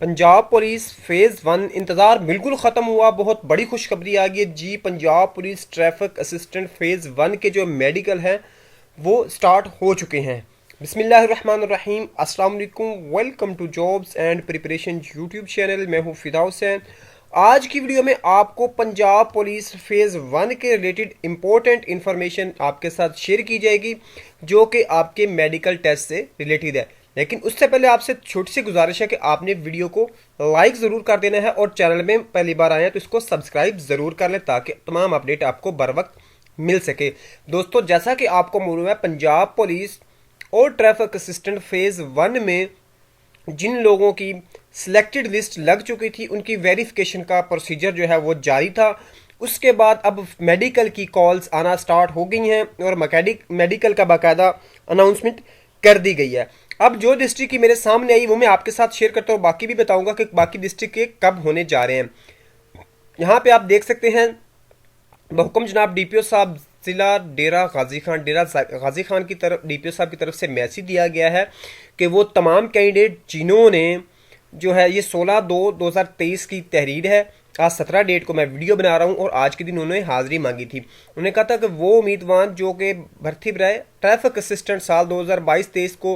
Punjab police phase 1 इंतज़ार बिल्कुल ख़त्म हुआ। बहुत बड़ी खुशखबरी आ गई है जी। Punjab police traffic assistant phase 1 के जो मेडिकल हैं वो स्टार्ट हो चुके हैं। बिस्मिल्लाहिर्रहमानिर्रहीम, अस्सलाम वालेकुम, welcome to jobs and preparation YouTube channel. मैं हूँ फिदा हुसैन। आज की वीडियो में आपको पंजाब पुलिस फेज़ 1 के रिलेटेड इंपॉर्टेंट इन्फॉर्मेशन आपके साथ शेयर की जाएगी जो कि आपके मेडिकल टेस्ट से रिलेटेड है। लेकिन उससे पहले आपसे छोटी सी गुजारिश है कि आपने वीडियो को लाइक ज़रूर कर देना है और चैनल में पहली बार आए हैं तो इसको सब्सक्राइब ज़रूर कर लें ताकि तमाम अपडेट आपको बर वक्त मिल सके। दोस्तों, जैसा कि आपको मालूम है, पंजाब पुलिस और ट्रैफिक असिस्टेंट फेज़ 1 में जिन लोगों की सिलेक्टेड लिस्ट लग चुकी थी उनकी वेरिफिकेशन का प्रोसीजर जो है वो जारी था। उसके बाद अब मेडिकल की कॉल्स आना स्टार्ट हो गई हैं और मेडिकल का बाकायदा अनाउंसमेंट कर दी गई है। अब जो डिस्ट्रिक्ट की मेरे सामने आई वो मैं आपके साथ शेयर करता हूँ, बाकी भी बताऊंगा कि बाकी डिस्ट्रिक्ट के कब होने जा रहे हैं। यहाँ पे आप देख सकते हैं बहुकम जनाब डीपीओ साहब जिला डेरा गाजी खान की तरफ डीपीओ साहब की तरफ से मैसेज दिया गया है कि वो तमाम कैंडिडेट जिन्होंने जो है ये 16/2/2023 की तहरीर है, आज 17 डेट को मैं वीडियो बना रहा हूँ और आज के दिन उन्होंने हाजिरी मांगी थी। उन्होंने कहा था कि वो उम्मीदवार जो कि भर्ती बराए ट्रैफिक असिस्टेंट साल 2022-23 को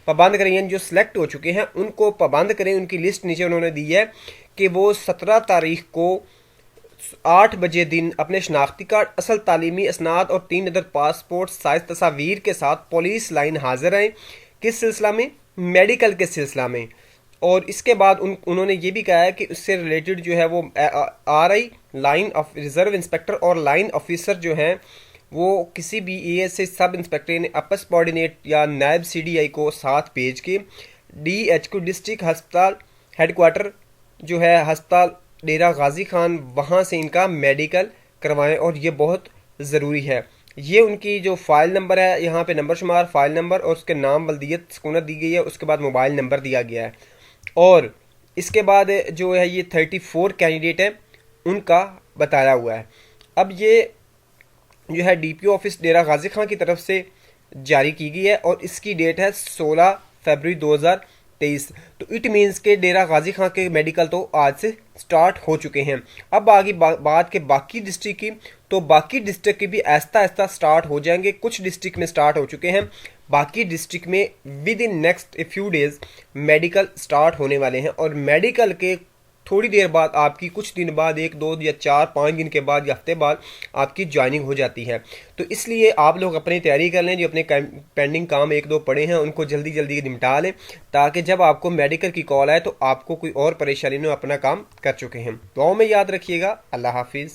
पाबंद करें, यानी जो सिलेक्ट हो चुके हैं उनको पाबंद करें। उनकी लिस्ट नीचे उन्होंने दी है कि वो 17 तारीख को 8 बजे दिन अपने शनाख्ती कार्ड, असल तालीमी असनाद और 3 अदर पासपोर्ट साइज तस्वीर के साथ पुलिस लाइन हाजिर आए। किस सिलसिला में? मेडिकल के सिलसिला में। और इसके बाद उन्होंने ये भी कहा है कि उससे रिलेटेड जो है वो RI line of reserve inspector और लाइन ऑफिसर जो हैं वो किसी भी ASI सब इंस्पेक्टर ने अपर सबॉर्डिनेट या नायब CDI को साथ भेज के DHQ डिस्ट्रिक्ट हस्पताल हेडक्वार्टर जो है हस्पताल डेरा गाजी खान, वहाँ से इनका मेडिकल करवाएं और ये बहुत ज़रूरी है। ये उनकी जो फाइल नंबर है, यहाँ पे नंबर शुमार, फाइल नंबर और उसके नाम, बल्दियत, सकूनत दी गई है। उसके बाद मोबाइल नंबर दिया गया है और इसके बाद जो है ये 34 कैंडिडेट हैं उनका बताया हुआ है। अब ये जो है DPO ऑफिस डेरा गाजी खान की तरफ से जारी की गई है और इसकी डेट है 16 फरवरी 2023। तो इट मीन्स के डेरा गाजी खान के मेडिकल तो आज से स्टार्ट हो चुके हैं। अब आगे बात के बाकी डिस्ट्रिक्ट की, तो बाकी डिस्ट्रिक्ट की भी आहिस्ता आहिस्ता स्टार्ट हो जाएंगे। कुछ डिस्ट्रिक्ट में स्टार्ट हो चुके हैं, बाकी डिस्ट्रिक्ट में with in next a few days medical start होने वाले हैं। और मेडिकल के थोड़ी देर बाद आपकी, कुछ दिन बाद, 1 2 या 4 5 दिन के बाद या हफ्ते बाद आपकी ज्वाइनिंग हो जाती है। तो इसलिए आप लोग अपनी तैयारी कर लें, जो अपने पेंडिंग काम 1 2 पड़े हैं उनको जल्दी जल्दी निपटा लें ताकि जब आपको मेडिकल की कॉल आए तो आपको कोई और परेशानी न, अपना काम कर चुके हैं। दुआओं में याद रखिएगा। अल्लाह हाफिज़।